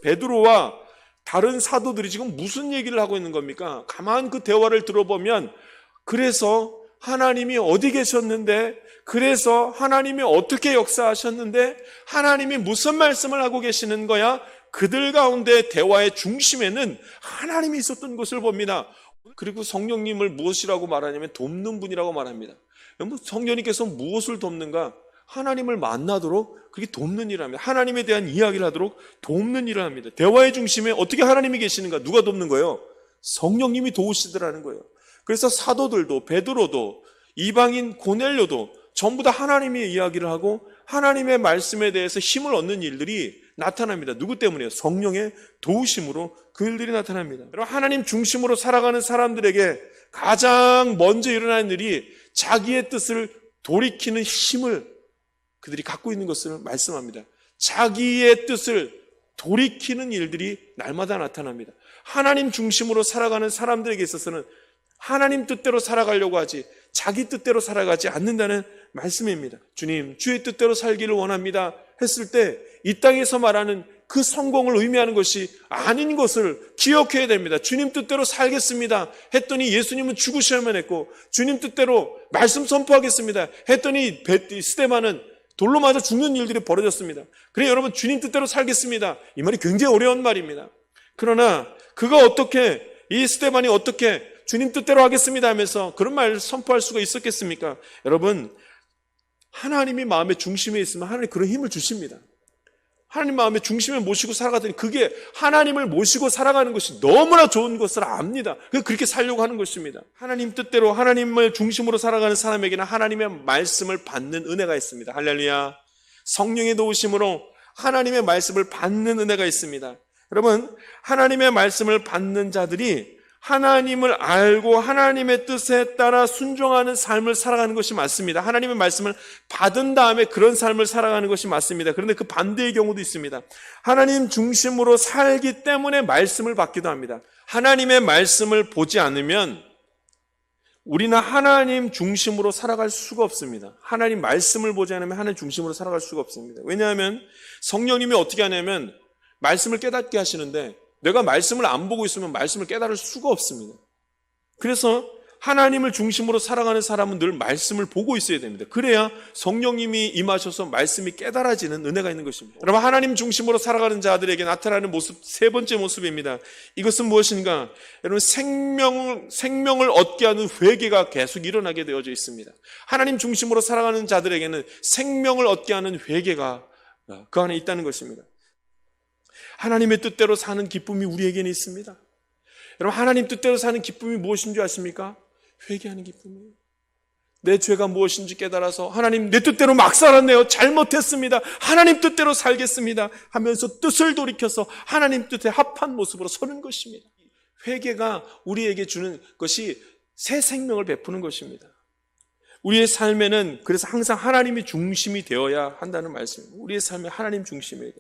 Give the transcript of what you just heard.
베드로와 다른 사도들이 지금 무슨 얘기를 하고 있는 겁니까? 가만 그 대화를 들어보면, 그래서 하나님이 어디 계셨는데, 그래서 하나님이 어떻게 역사하셨는데, 하나님이 무슨 말씀을 하고 계시는 거야? 그들 가운데 대화의 중심에는 하나님이 있었던 것을 봅니다. 그리고 성령님을 무엇이라고 말하냐면 돕는 분이라고 말합니다. 성령님께서 무엇을 돕는가? 하나님을 만나도록 그렇게 돕는 일을 합니다. 하나님에 대한 이야기를 하도록 돕는 일을 합니다. 대화의 중심에 어떻게 하나님이 계시는가? 누가 돕는 거예요? 성령님이 도우시더라는 거예요. 그래서 사도들도, 베드로도, 이방인 고넬료도 전부 다 하나님의 이야기를 하고 하나님의 말씀에 대해서 힘을 얻는 일들이 나타납니다. 누구 때문에요? 성령의 도우심으로 그 일들이 나타납니다. 여러분, 하나님 중심으로 살아가는 사람들에게 가장 먼저 일어나는 일이 자기의 뜻을 돌이키는 힘을 그들이 갖고 있는 것을 말씀합니다. 자기의 뜻을 돌이키는 일들이 날마다 나타납니다. 하나님 중심으로 살아가는 사람들에게 있어서는 하나님 뜻대로 살아가려고 하지 자기 뜻대로 살아가지 않는다는 말씀입니다. 주님, 주의 뜻대로 살기를 원합니다 했을 때 이 땅에서 말하는 그 성공을 의미하는 것이 아닌 것을 기억해야 됩니다. 주님 뜻대로 살겠습니다 했더니 예수님은 죽으셔야만 했고, 주님 뜻대로 말씀 선포하겠습니다 했더니 스데반은 돌로 맞아 죽는 일들이 벌어졌습니다. 그래, 여러분, 주님 뜻대로 살겠습니다, 이 말이 굉장히 어려운 말입니다. 그러나 그가 어떻게, 이 스데반이 어떻게 주님 뜻대로 하겠습니다 하면서 그런 말을 선포할 수가 있었겠습니까? 여러분, 하나님이 마음의 중심에 있으면 하나님이 그런 힘을 주십니다. 하나님 마음의 중심에 모시고 살아가더니 그게 하나님을 모시고 살아가는 것이 너무나 좋은 것을 압니다. 그렇게 살려고 하는 것입니다. 하나님 뜻대로 하나님을 중심으로 살아가는 사람에게는 하나님의 말씀을 받는 은혜가 있습니다. 할렐루야. 성령의 도우심으로 하나님의 말씀을 받는 은혜가 있습니다. 여러분, 하나님의 말씀을 받는 자들이 하나님을 알고 하나님의 뜻에 따라 순종하는 삶을 살아가는 것이 맞습니다. 하나님의 말씀을 받은 다음에 그런 삶을 살아가는 것이 맞습니다. 그런데 그 반대의 경우도 있습니다. 하나님 중심으로 살기 때문에 말씀을 받기도 합니다. 하나님의 말씀을 보지 않으면 우리는 하나님 중심으로 살아갈 수가 없습니다. 하나님 말씀을 보지 않으면 하나님 중심으로 살아갈 수가 없습니다. 왜냐하면 성령님이 어떻게 하냐면 말씀을 깨닫게 하시는데, 내가 말씀을 안 보고 있으면 말씀을 깨달을 수가 없습니다. 그래서 하나님을 중심으로 살아가는 사람은 늘 말씀을 보고 있어야 됩니다. 그래야 성령님이 임하셔서 말씀이 깨달아지는 은혜가 있는 것입니다. 여러분, 하나님 중심으로 살아가는 자들에게 나타나는 모습, 세 번째 모습입니다. 이것은 무엇인가? 여러분, 생명을 얻게 하는 회개가 계속 일어나게 되어져 있습니다. 하나님 중심으로 살아가는 자들에게는 생명을 얻게 하는 회개가 그 안에 있다는 것입니다. 하나님의 뜻대로 사는 기쁨이 우리에게는 있습니다. 여러분, 하나님 뜻대로 사는 기쁨이 무엇인 줄 아십니까? 회개하는 기쁨이에요. 내 죄가 무엇인지 깨달아서 하나님, 내 뜻대로 막 살았네요, 잘못했습니다, 하나님 뜻대로 살겠습니다 하면서 뜻을 돌이켜서 하나님 뜻에 합한 모습으로 서는 것입니다. 회개가 우리에게 주는 것이 새 생명을 베푸는 것입니다. 우리의 삶에는 그래서 항상 하나님이 중심이 되어야 한다는 말씀입니다. 우리의 삶에 하나님 중심이에요.